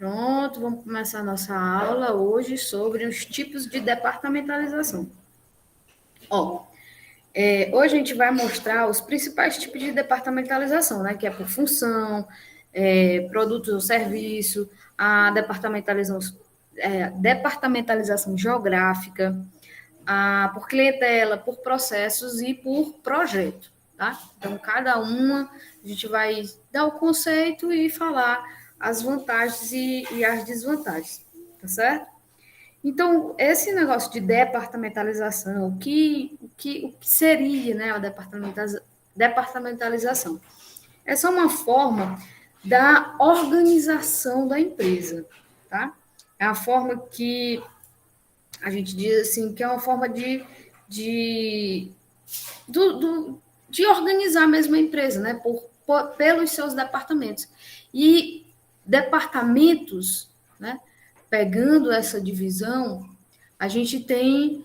Pronto, vamos começar a nossa aula hoje sobre os tipos de departamentalização. Hoje a gente vai mostrar os principais tipos de departamentalização, né? Que é por função, produtos ou serviço, a departamentalização geográfica, por clientela, por processos e por projeto, tá? Então, cada uma a gente vai dar o conceito e falar as vantagens e as desvantagens, tá certo? Então, esse negócio de departamentalização, o que seria, né, a departamentalização? Essa é uma forma da organização da empresa, tá? É a forma que a gente diz assim, que é uma forma de organizar mesmo a empresa, né? Pelos seus departamentos. E departamentos, né? Pegando essa divisão, a gente tem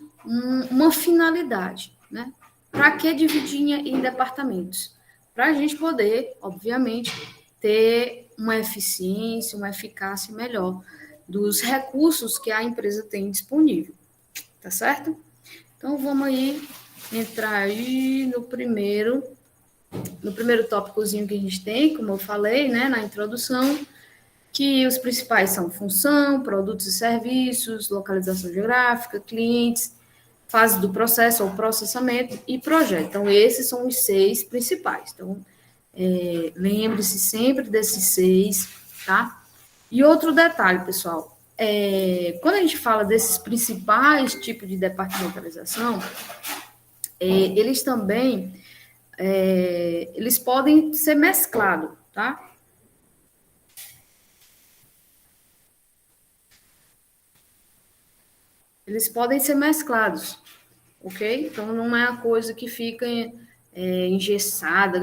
uma finalidade, né? Para que dividir em departamentos? Para a gente poder, obviamente, ter uma eficiência, uma eficácia melhor dos recursos que a empresa tem disponível, tá certo? Então, vamos aí entrar aí no primeiro tópicozinho que a gente tem, como eu falei, né, na introdução, que os principais são função, produtos e serviços, localização geográfica, clientes, fase do processo ou processamento e projeto. Então, esses são os 6 principais. Então, lembre-se sempre desses 6, tá? E outro detalhe, pessoal, quando a gente fala desses principais tipos de departamentalização, eles também eles podem ser mesclados, tá? Eles podem ser mesclados, ok? Então, não é uma coisa que fica engessada.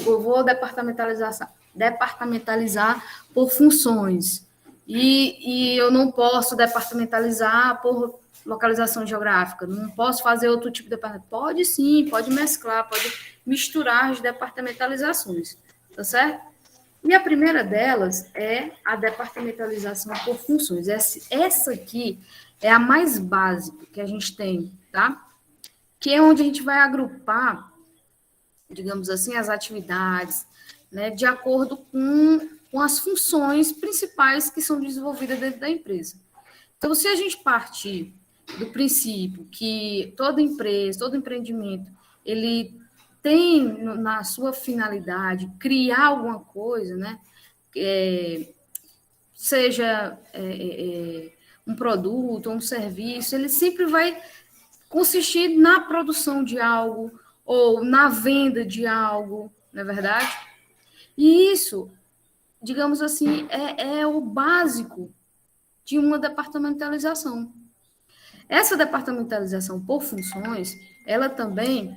Eu vou departamentalizar por funções. E eu não posso departamentalizar por localização geográfica. Não posso fazer outro tipo de departamento. Pode sim, pode mesclar, pode misturar as departamentalizações, tá certo? E a primeira delas é a departamentalização por funções. Essa aqui é a mais básica que a gente tem, tá? Que é onde a gente vai agrupar, digamos assim, as atividades, né, de acordo com as funções principais que são desenvolvidas dentro da empresa. Então, se a gente partir do princípio que toda empresa, todo empreendimento, ele tem na sua finalidade criar alguma coisa, né? Seja um produto ou um serviço, ele sempre vai consistir na produção de algo ou na venda de algo, não é verdade? E isso, digamos assim, é o básico de uma departamentalização. Essa departamentalização por funções, ela também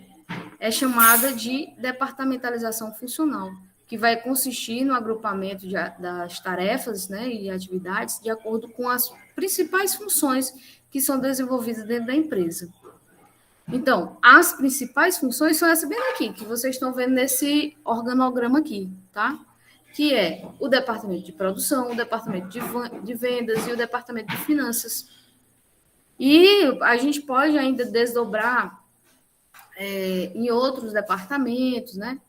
é chamada de departamentalização funcional, que vai consistir no agrupamento das tarefas, né, e atividades de acordo com as principais funções que são desenvolvidas dentro da empresa. Então, as principais funções são essas bem aqui, que vocês estão vendo nesse organograma aqui, tá? Que é o departamento de produção, o departamento de vendas e o departamento de finanças. E a gente pode ainda desdobrar em outros departamentos, né?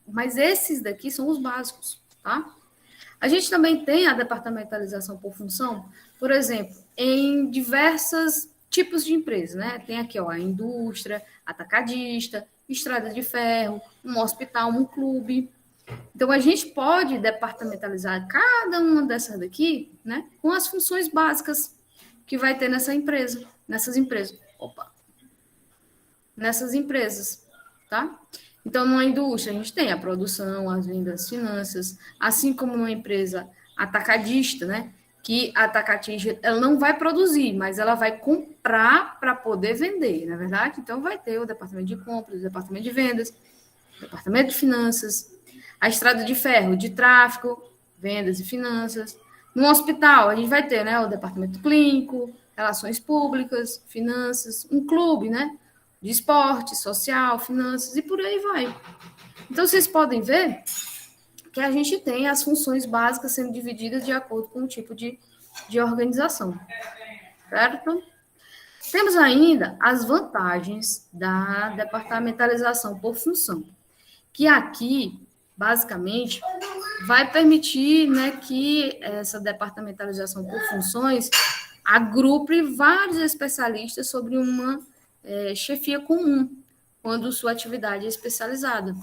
Mas esses daqui são os básicos, tá? A gente também tem a departamentalização por função, por exemplo, em diversos tipos de empresas, né? Tem aqui, ó, a indústria, atacadista, estrada de ferro, um hospital, um clube. Então, a gente pode departamentalizar cada uma dessas daqui, né? Com as funções básicas que vai ter nessas empresas, tá? Então, numa indústria, a gente tem a produção, as vendas, as finanças, assim como numa empresa atacadista, né? Que a atacadista, ela não vai produzir, mas ela vai comprar para poder vender, não é verdade? Então, vai ter o departamento de compras, o departamento de vendas, o departamento de finanças, a estrada de ferro, de tráfego, vendas e finanças. No hospital, a gente vai ter, né, o departamento clínico, relações públicas, finanças, um clube, né, de esporte, social, finanças, e por aí vai. Então, vocês podem ver que a gente tem as funções básicas sendo divididas de acordo com o tipo de organização, certo? Temos ainda as vantagens da departamentalização por função, que aqui, basicamente, vai permitir, né, que essa departamentalização por funções agrupe vários especialistas sobre uma chefia comum, quando sua atividade é especializada.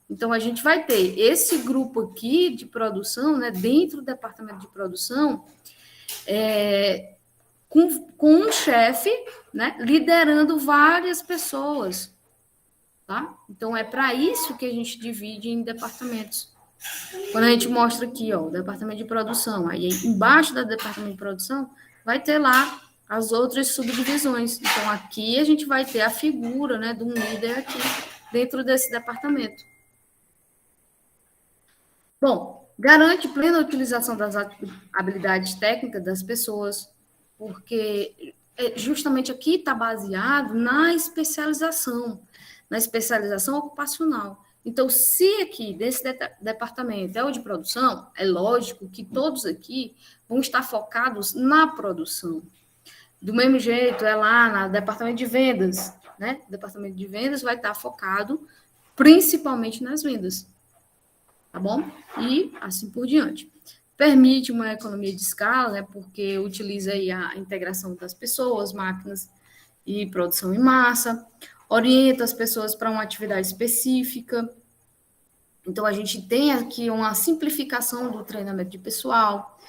Então, a gente vai ter esse grupo aqui de produção, né, dentro do departamento de produção, com um chefe, né, liderando várias pessoas, tá? Então, é para isso que a gente divide em departamentos. Quando a gente mostra aqui, ó, o departamento de produção, aí embaixo do departamento de produção, vai ter lá as outras subdivisões. Então, aqui a gente vai ter a figura, né, de um líder aqui dentro desse departamento. Bom, garante plena utilização das habilidades técnicas das pessoas, porque justamente aqui está baseado na especialização ocupacional. Então, se aqui desse departamento é o de produção, é lógico que todos aqui vão estar focados na produção. Do mesmo jeito, é lá no departamento de vendas, né? O departamento de vendas vai estar focado principalmente nas vendas, tá bom? E assim por diante. Permite uma economia de escala, né? Porque utiliza aí a integração das pessoas, máquinas e produção em massa, orienta as pessoas para uma atividade específica. Então, a gente tem aqui uma simplificação do treinamento de pessoal,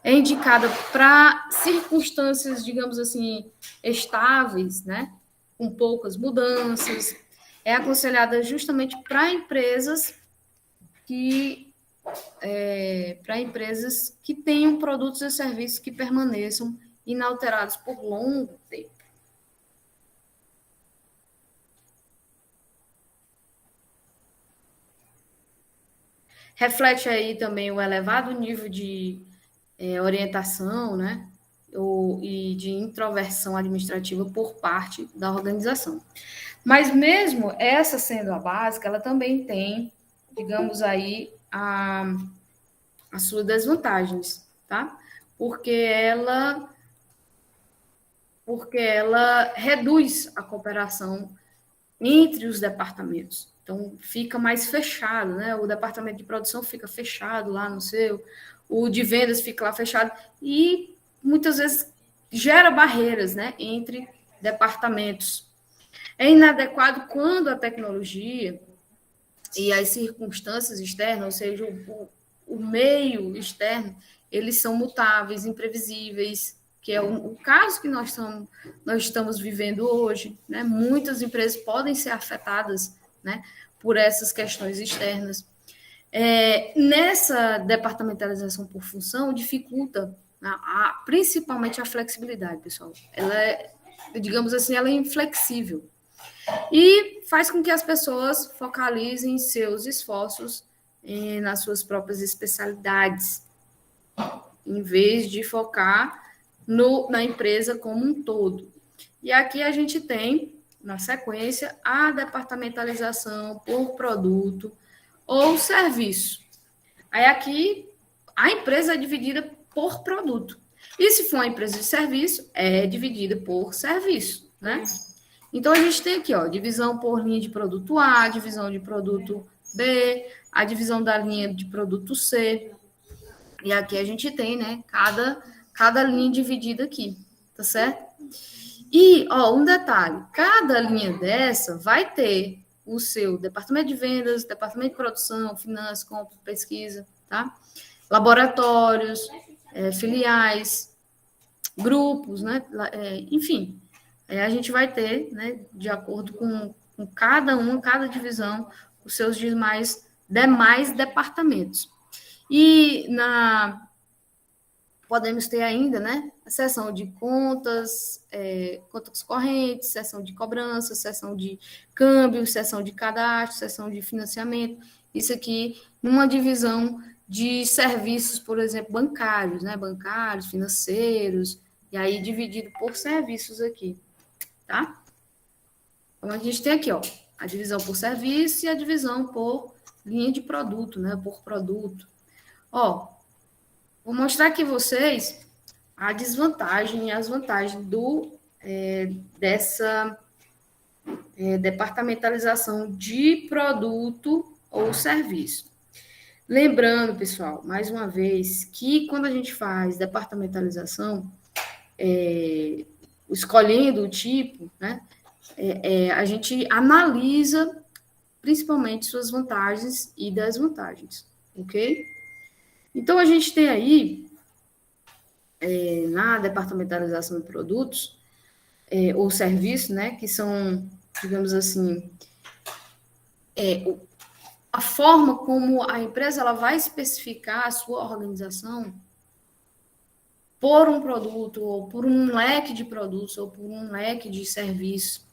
é indicada para circunstâncias, digamos assim, estáveis, né? Com poucas mudanças, é aconselhada justamente para empresas que tenham produtos e serviços que permaneçam inalterados por longo tempo. Reflete aí também o elevado nível de orientação, né, e de introversão administrativa por parte da organização. Mas mesmo essa sendo a básica, ela também tem, digamos aí, as suas desvantagens, tá? Porque ela reduz a cooperação entre os departamentos. Então, fica mais fechado, né? O departamento de produção fica fechado lá no seu, o de vendas fica lá fechado, e muitas vezes gera barreiras, né, entre departamentos. É inadequado quando a tecnologia e as circunstâncias externas, ou seja, o meio externo, eles são mutáveis, imprevisíveis, que é o caso que nós estamos vivendo hoje, né? Muitas empresas podem ser afetadas, né, por essas questões externas. Nessa departamentalização por função, dificulta principalmente a flexibilidade, pessoal. Ela digamos assim, ela é inflexível. E faz com que as pessoas focalizem seus esforços nas suas próprias especialidades, em vez de focar na empresa como um todo. E aqui a gente tem, na sequência, a departamentalização por produto ou serviço. Aí aqui a empresa é dividida por produto. E se for uma empresa de serviço, é dividida por serviço, né? Então a gente tem aqui, ó, divisão por linha de produto A, divisão de produto B, a divisão da linha de produto C. E aqui a gente tem, né, cada linha dividida aqui, tá certo? E, ó, um detalhe, cada linha dessa vai ter o seu departamento de vendas, departamento de produção, finanças, compra, pesquisa, tá? Laboratórios, filiais, grupos, né? Enfim, a gente vai ter, né, de acordo com cada divisão, os seus demais departamentos. E podemos ter ainda, né, a seção de contas correntes, seção de cobrança, seção de câmbio, seção de cadastro, seção de financiamento. Isso aqui numa divisão de serviços, por exemplo, bancários, né, bancários, financeiros, e aí dividido por serviços aqui, tá? Então, a gente tem aqui, ó, a divisão por serviço e a divisão por linha de produto, né? Por produto. Ó, vou mostrar aqui vocês a desvantagem e as vantagens dessa departamentalização de produto ou serviço. Lembrando, pessoal, mais uma vez, que quando a gente faz departamentalização, escolhendo o tipo, né, a gente analisa principalmente suas vantagens e desvantagens, ok? Então, a gente tem aí, na departamentalização de produtos ou serviços, né, que são, digamos assim, a forma como a empresa ela vai especificar a sua organização por um produto, ou por um leque de produtos, ou por um leque de serviços.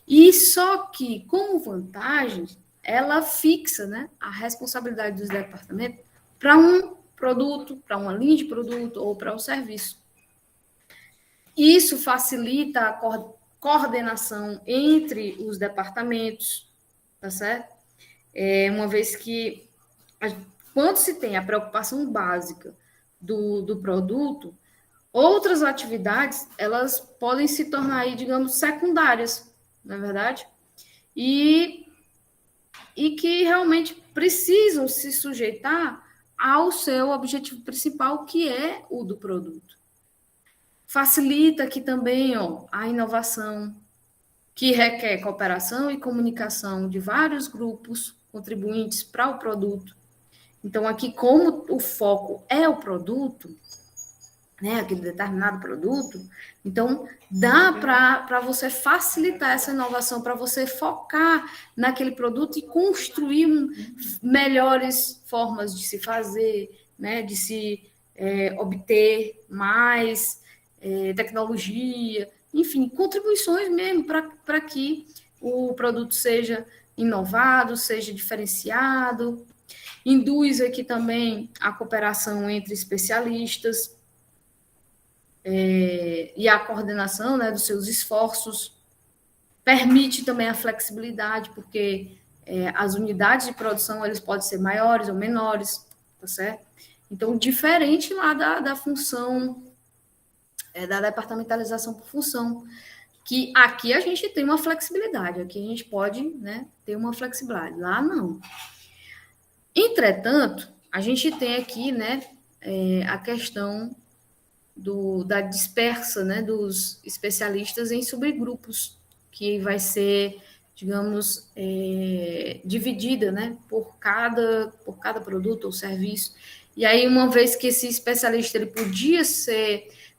E só que, como vantagem, ela fixa, né, a responsabilidade dos departamentos para um produto, para uma linha de produto ou para um serviço. Isso facilita a coordenação entre os departamentos, tá certo? Uma vez que, quando se tem a preocupação básica do produto, outras atividades, elas podem se tornar, aí, digamos, secundárias, não é verdade? E que realmente precisam se sujeitar ao seu objetivo principal, que é o do produto. Facilita aqui também, ó, a inovação, que requer cooperação e comunicação de vários grupos contribuintes para o produto. Então, aqui, como o foco é o produto, né, aquele determinado produto, então dá para você facilitar essa inovação, para você focar naquele produto e construir melhores formas de se fazer, né, de se obter mais tecnologia, enfim, contribuições mesmo para que o produto seja inovado, seja diferenciado. Induz aqui também a cooperação entre especialistas e a coordenação, né, dos seus esforços. Permite também a flexibilidade, porque as unidades de produção eles podem ser maiores ou menores, tá certo? Então, diferente lá da função, da departamentalização por função, que aqui a gente tem uma flexibilidade, aqui a gente pode, né, ter uma flexibilidade, lá não. Entretanto, a gente tem aqui, né, a questão da dispersa, né, dos especialistas em subgrupos, que vai ser, digamos, dividida, né, por cada produto ou serviço. E aí, uma vez que esse especialista ele podia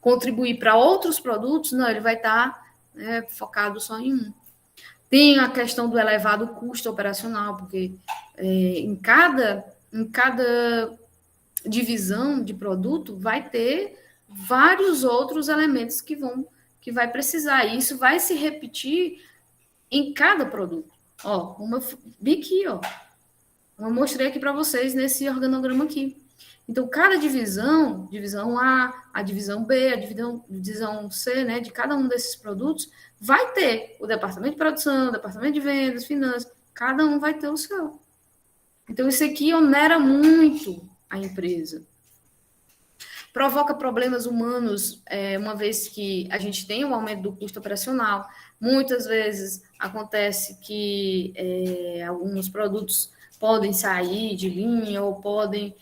contribuir para outros produtos, não, ele vai estar focado só em um. Tem a questão do elevado custo operacional, porque em cada divisão de produto vai ter vários outros elementos que vai precisar. E isso vai se repetir em cada produto. Ó, como eu vi aqui, ó. Eu mostrei aqui para vocês nesse organograma aqui. Então, cada divisão A, a divisão B, a divisão C, né, de cada um desses produtos, vai ter o departamento de produção, o departamento de vendas, finanças, cada um vai ter o seu. Então, isso aqui onera muito a empresa. Provoca problemas humanos, uma vez que a gente tem um aumento do custo operacional. Muitas vezes acontece que alguns produtos podem sair de linha ou podem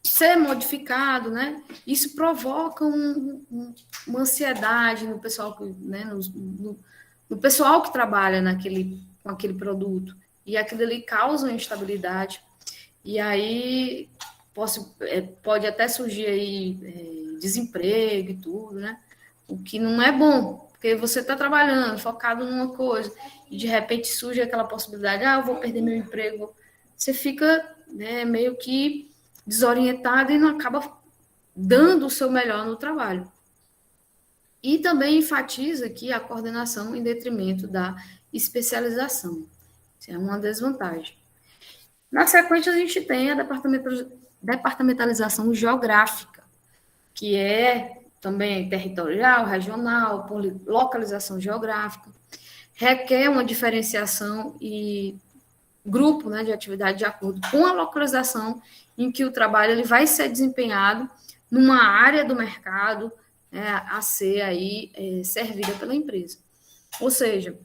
ser modificado, né? Isso provoca uma ansiedade no pessoal, né? No pessoal que trabalha com aquele produto. E aquilo ali causa uma instabilidade. E aí pode até surgir aí desemprego e tudo, né? O que não é bom, porque você está trabalhando, focado numa coisa, e de repente surge aquela possibilidade, eu vou perder meu emprego. Você fica, né, meio que desorientado e não acaba dando o seu melhor no trabalho. E também enfatiza aqui a coordenação em detrimento da especialização. Isso é uma desvantagem. Na sequência, a gente tem a departamentalização geográfica, que é também territorial, regional, por localização geográfica. requer uma diferenciação e grupo, né, de atividade de acordo com a localização em que o trabalho ele vai ser desempenhado numa área do mercado, né, a ser aí servida pela empresa. Ou seja,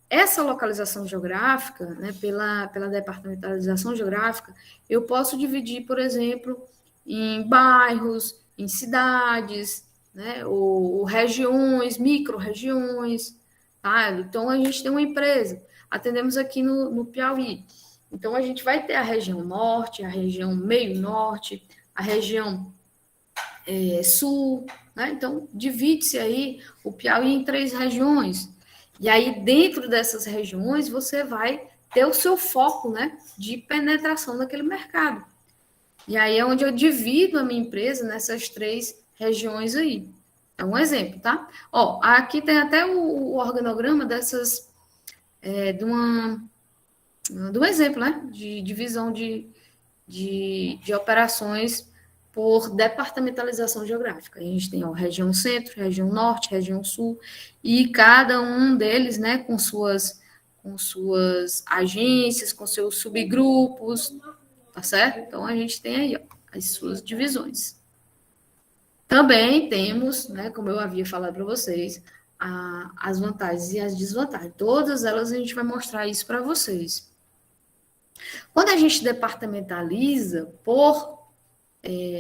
essa localização geográfica, né, pela departamentalização geográfica, eu posso dividir, por exemplo, em bairros, em cidades, né, ou regiões, micro-regiões. Tá? Então, a gente tem uma empresa, atendemos aqui no Piauí. Então, a gente vai ter a região norte, a região meio-norte, a região sul. Né? Então, divide-se aí o Piauí em 3 regiões. E aí, dentro dessas regiões, você vai ter o seu foco, né, de penetração naquele mercado. E aí é onde eu divido a minha empresa nessas 3 regiões aí. É um exemplo, tá? Ó, aqui tem até o organograma dessas, de um exemplo, né, de divisão de operações por departamentalização geográfica. A gente tem a região centro, região norte, região sul, e cada um deles, né, com suas agências, com seus subgrupos, tá certo? Então, a gente tem aí, ó, as suas divisões. Também temos, né, como eu havia falado para vocês, as vantagens e as desvantagens. Todas elas a gente vai mostrar isso para vocês. Quando a gente departamentaliza por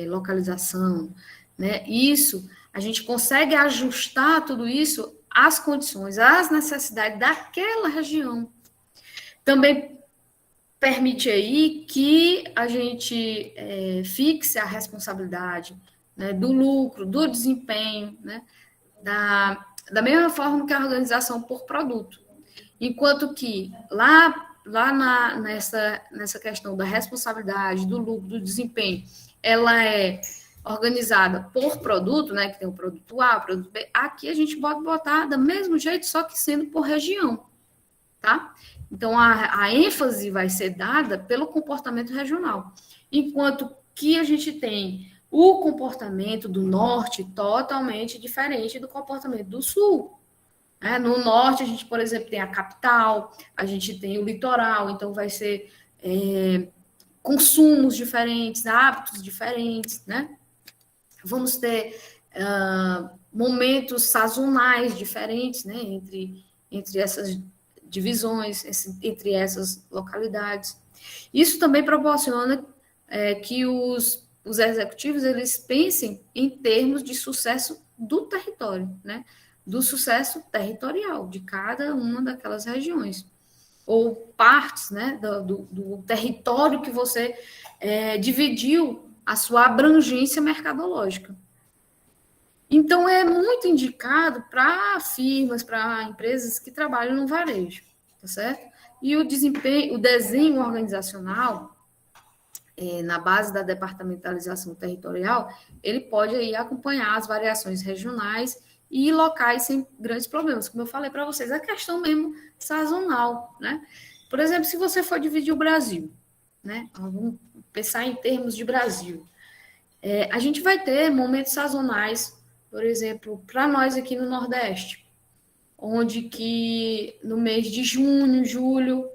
localização, né, isso, a gente consegue ajustar tudo isso às condições, às necessidades daquela região. Também permite aí que a gente fixe a responsabilidade, né, do lucro, do desempenho, né, da mesma forma que a organização por produto. Enquanto que nessa questão da responsabilidade, do lucro, do desempenho, ela é organizada por produto, né, que tem o produto A, o produto B, aqui a gente pode botar do mesmo jeito, só que sendo por região, tá? Então, a ênfase vai ser dada pelo comportamento regional, enquanto que a gente tem o comportamento do norte totalmente diferente do comportamento do sul. No norte, a gente, por exemplo, tem a capital, a gente tem o litoral, então vai ser consumos diferentes, hábitos diferentes, né? Vamos ter momentos sazonais diferentes, né, entre essas divisões, entre essas localidades. Isso também proporciona que os executivos eles pensem em termos de sucesso do território, né? Do sucesso territorial de cada uma daquelas regiões, ou partes, né, do território que você dividiu a sua abrangência mercadológica. Então, é muito indicado para firmas, para empresas que trabalham no varejo, tá certo? E o desenho organizacional, na base da departamentalização territorial, ele pode aí acompanhar as variações regionais e locais sem grandes problemas. Como eu falei para vocês, a questão mesmo sazonal, né? Por exemplo, se você for dividir o Brasil, né? Vamos pensar em termos de Brasil. A gente vai ter momentos sazonais, por exemplo, para nós aqui no Nordeste, onde que no mês de junho, julho,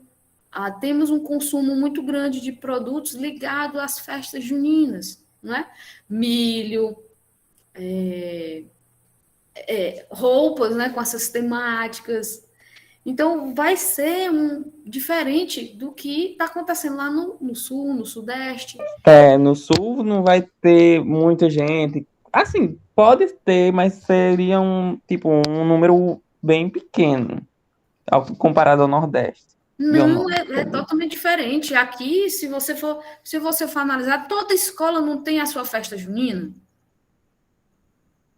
temos um consumo muito grande de produtos ligados às festas juninas, não é? Milho, roupas, né, com essas temáticas. Então, vai ser diferente do que está acontecendo lá no Sul, no Sudeste. No Sul não vai ter muita gente. Assim, pode ter, mas seria um número bem pequeno comparado ao Nordeste. Não, é totalmente diferente. Aqui, se você for analisar, toda escola não tem a sua festa junina.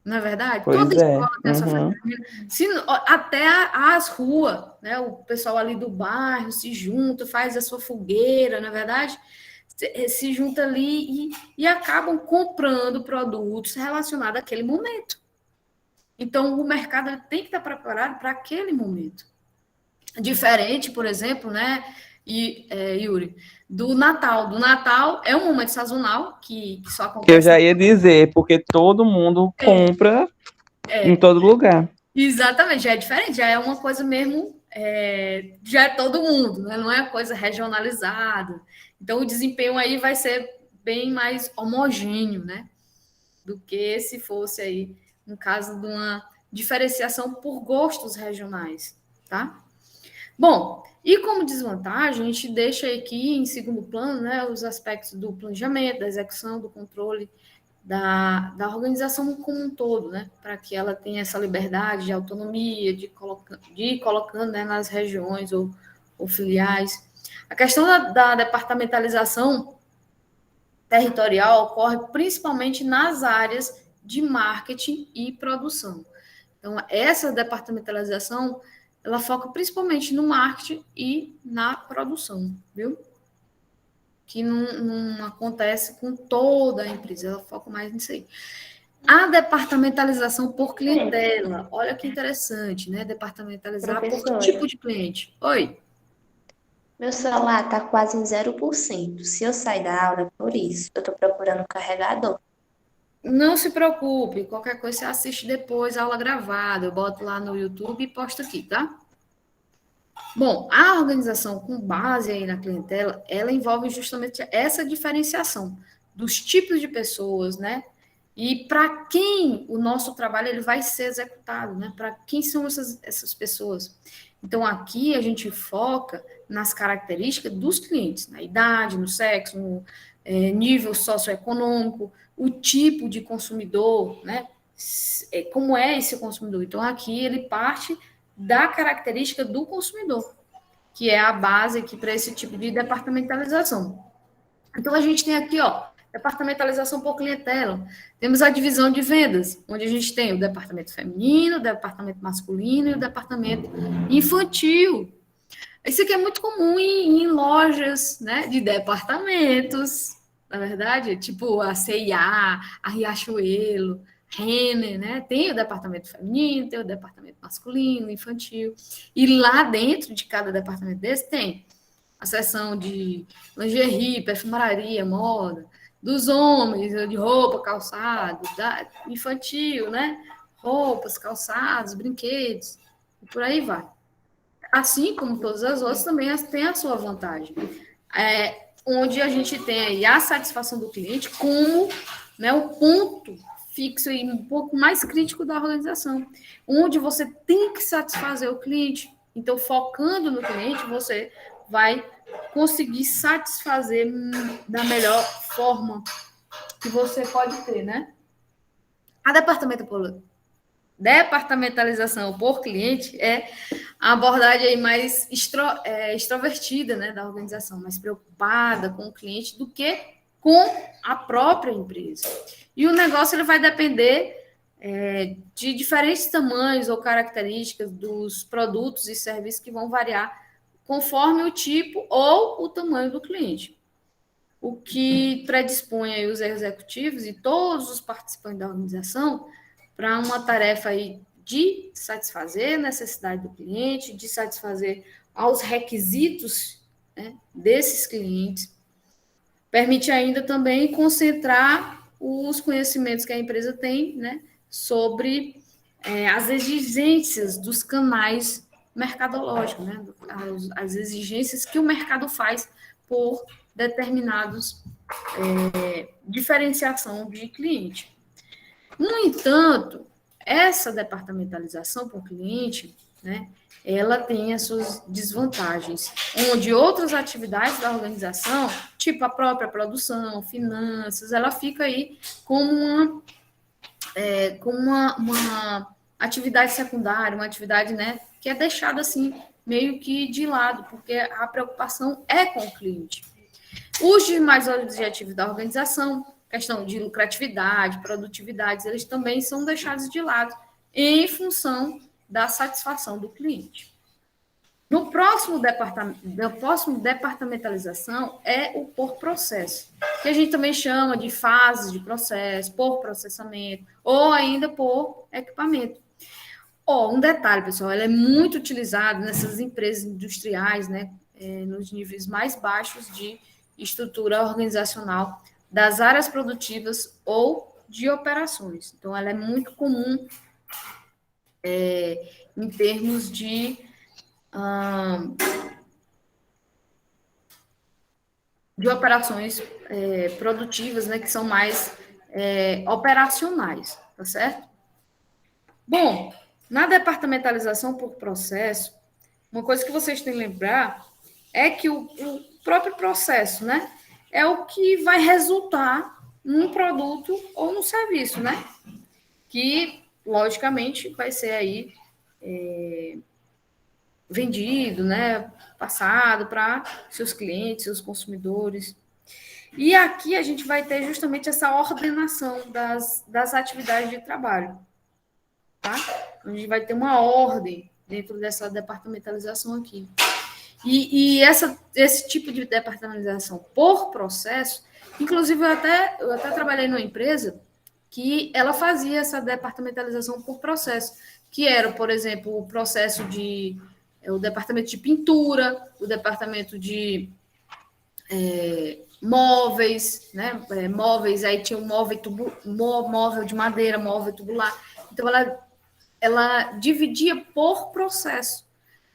Não é verdade? Pois Toda escola tem a sua uhum. festa junina. Até as ruas, né? O pessoal ali do bairro se junta, faz a sua fogueira, não é verdade? Se junta ali e acabam comprando produtos relacionados àquele momento. Então, o mercado tem que estar preparado para aquele momento. Diferente, por exemplo, né, Yuri, do Natal. Do Natal é um momento sazonal que só acontece. Que eu já ia dizer, porque todo mundo compra em todo lugar. Exatamente, já é diferente, já é uma coisa mesmo já é todo mundo, né? Não é coisa regionalizada. Então, o desempenho aí vai ser bem mais homogêneo, né? Do que se fosse aí, no caso de uma diferenciação por gostos regionais, tá? Bom, e como desvantagem, a gente deixa aqui em segundo plano, né, os aspectos do planejamento, da execução, do controle da organização como um todo, né, para que ela tenha essa liberdade de autonomia, de ir colocando, né, nas regiões ou filiais. A questão da departamentalização territorial ocorre principalmente nas áreas de marketing e produção. Então, essa departamentalização, ela foca principalmente no marketing e na produção, viu? Que não acontece com toda a empresa, ela foca mais nisso aí. A departamentalização por clientela, olha que interessante, né? Departamentalizar por tipo Professora, de cliente. Oi. meu celular está quase em 0%. Se eu sair da aula, é por isso. Eu estou procurando um carregador. Não se preocupe, qualquer coisa você assiste depois, a aula gravada. Eu boto lá no YouTube e posto aqui, tá? Bom, a organização com base aí na clientela, ela envolve justamente essa diferenciação dos tipos de pessoas, né? E para quem o nosso trabalho ele vai ser executado, né? Para quem são essas pessoas? Então, aqui a gente foca nas características dos clientes, na idade, no sexo, no nível socioeconômico, o tipo de consumidor, né? Como é esse consumidor? Então, aqui ele parte da característica do consumidor, que é a base aqui para esse tipo de departamentalização. Então, a gente tem aqui, ó, departamentalização por clientela. Temos a divisão de vendas, onde a gente tem o departamento feminino, o departamento masculino e o departamento infantil. Isso aqui é muito comum em lojas, né, de departamentos, na verdade, tipo a C&A, a Riachuelo, Renner, né? Tem o departamento feminino, tem o departamento masculino, infantil. E lá dentro de cada departamento desse tem a seção de lingerie, perfumaria, moda, dos homens, de roupa, calçado, infantil, né? Roupas, calçados, brinquedos, e por aí vai. Assim como todas as outras, também tem a sua vantagem. Onde a gente tem aí a satisfação do cliente como, né, o ponto fixo e um pouco mais crítico da organização, onde você tem que satisfazer o cliente. Então, focando no cliente, você vai conseguir satisfazer da melhor forma que você pode ter, né? A departamentalização por cliente é a abordagem aí mais extrovertida, né, da organização, mais preocupada com o cliente do que com a própria empresa. E o negócio ele vai depender de diferentes tamanhos ou características dos produtos e serviços que vão variar conforme o tipo ou o tamanho do cliente. O que predispõe aí os executivos e todos os participantes da organização para uma tarefa aí de satisfazer a necessidade do cliente, de satisfazer aos requisitos, né, desses clientes. Permite ainda também concentrar os conhecimentos que a empresa tem, né, sobre as exigências dos canais mercadológicos, né, as exigências que o mercado faz por determinados diferenciação de cliente. No entanto, essa departamentalização por cliente, né, ela tem as suas desvantagens, onde outras atividades da organização, tipo a própria produção, finanças, ela fica aí como uma atividade secundária, uma atividade, né, que é deixada assim meio que de lado, porque a preocupação é com o cliente. Os demais objetivos da organização, questão de lucratividade, produtividade, eles também são deixados de lado em função da satisfação do cliente. No próximo departamentalização é o por processo, que a gente também chama de fases de processo, por processamento, ou ainda por equipamento. Um detalhe, pessoal, ela é muito utilizada nessas empresas industriais, né, nos níveis mais baixos de estrutura organizacional das áreas produtivas ou de operações. Então, ela é muito comum em termos de de operações produtivas, né, que são mais operacionais, tá certo? Bom, na departamentalização por processo, uma coisa que vocês têm que lembrar é que o próprio processo, né, é o que vai resultar num produto ou num serviço, né? Que, logicamente, vai ser aí vendido, né, passado para seus clientes, seus consumidores. E aqui a gente vai ter justamente essa ordenação das atividades de trabalho, tá? A gente vai ter uma ordem dentro dessa departamentalização aqui. E esse tipo de departamentalização por processo, inclusive eu até trabalhei numa empresa que ela fazia essa departamentalização por processo, que era, por exemplo, o departamento de pintura, o departamento de móveis, né? Móveis, aí tinha um móvel de madeira, móvel tubular. Então, ela dividia por processo.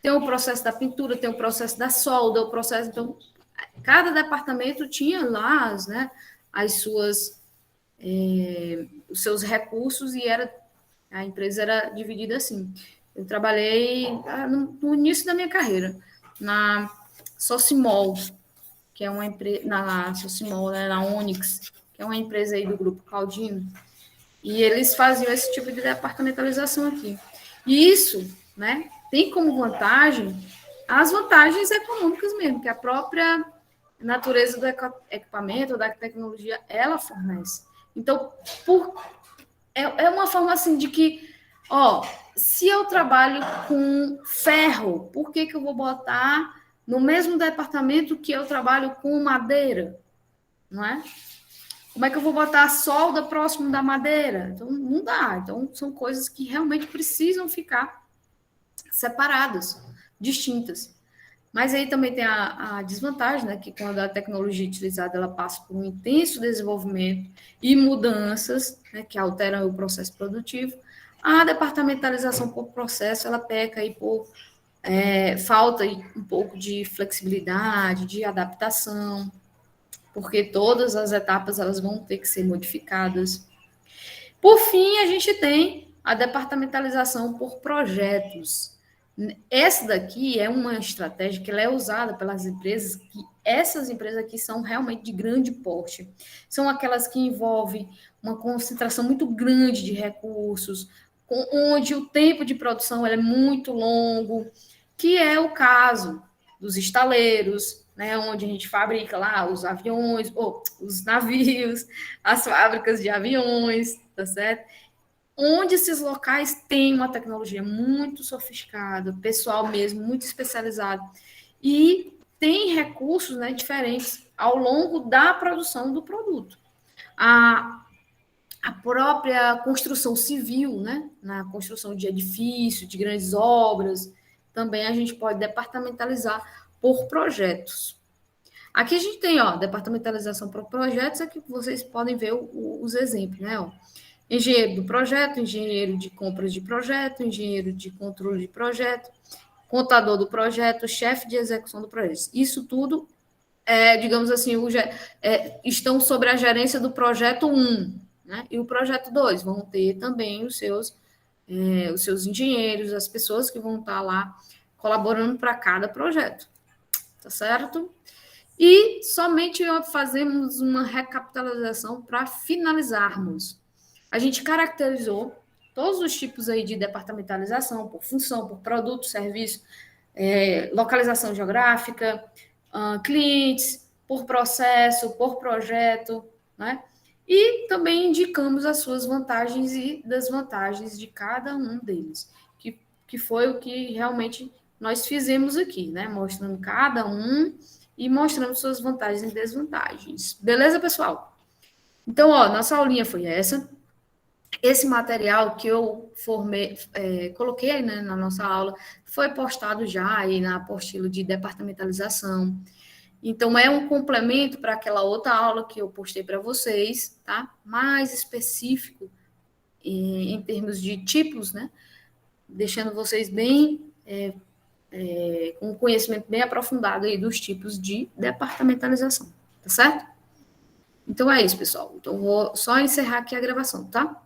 Tem o processo da pintura, tem o processo da solda, o processo. Então, cada departamento tinha lá, né, as suas, os seus recursos e a empresa era dividida assim. Eu trabalhei no início da minha carreira na Socimol, que é uma empresa, na Socimol, né, na Onyx, que é uma empresa aí do Grupo Claudino, e eles faziam esse tipo de departamentalização aqui. E isso, né, tem como vantagem as vantagens econômicas mesmo, que a própria natureza do equipamento, da tecnologia, ela fornece. Então, é uma forma assim de que, ó, se eu trabalho com ferro, por que eu vou botar no mesmo departamento que eu trabalho com madeira? Não é? Como é que eu vou botar a solda próximo da madeira? Então, não dá. Então, são coisas que realmente precisam ficar separadas, distintas. Mas aí também tem a desvantagem, né? Que quando a tecnologia utilizada ela passa por um intenso desenvolvimento e mudanças, né, que alteram o processo produtivo, a departamentalização por processo ela peca aí por falta um pouco de flexibilidade, de adaptação, porque todas as etapas elas vão ter que ser modificadas. Por fim, a gente tem a departamentalização por projetos. Essa daqui é uma estratégia que ela é usada pelas empresas, que essas empresas aqui são realmente de grande porte. São aquelas que envolvem uma concentração muito grande de recursos, onde o tempo de produção é muito longo, que é o caso dos estaleiros, né, onde a gente fabrica lá os aviões, ou os navios, as fábricas de aviões, tá certo? Onde esses locais têm uma tecnologia muito sofisticada, pessoal mesmo muito especializado, e tem recursos, né, diferentes ao longo da produção do produto. A própria construção civil, né, na construção de edifícios, de grandes obras, também a gente pode departamentalizar por projetos. Aqui a gente tem, ó, departamentalização por projetos, aqui vocês podem ver os exemplos, né, ó. Engenheiro do projeto, engenheiro de compras de projeto, engenheiro de controle de projeto, contador do projeto, chefe de execução do projeto. Isso tudo, digamos assim, estão sobre a gerência do projeto 1, né? E o projeto 2 vão ter também os seus engenheiros, as pessoas que vão estar lá colaborando para cada projeto, tá certo? E somente fazemos uma recapitalização para finalizarmos. A gente caracterizou todos os tipos aí de departamentalização, por função, por produto, serviço, localização geográfica, clientes, por processo, por projeto, né? E também indicamos as suas vantagens e desvantagens de cada um deles, que foi o que realmente nós fizemos aqui, né? Mostrando cada um e mostrando suas vantagens e desvantagens. Beleza, pessoal? Então, ó, nossa aulinha foi essa. Esse material que eu coloquei aí, né, na nossa aula, foi postado já aí na apostila de departamentalização. Então, é um complemento para aquela outra aula que eu postei para vocês, tá? Mais específico em termos de tipos, né? Deixando vocês bem com um conhecimento bem aprofundado aí dos tipos de departamentalização, tá certo? Então é isso, pessoal. Então vou só encerrar aqui a gravação, tá?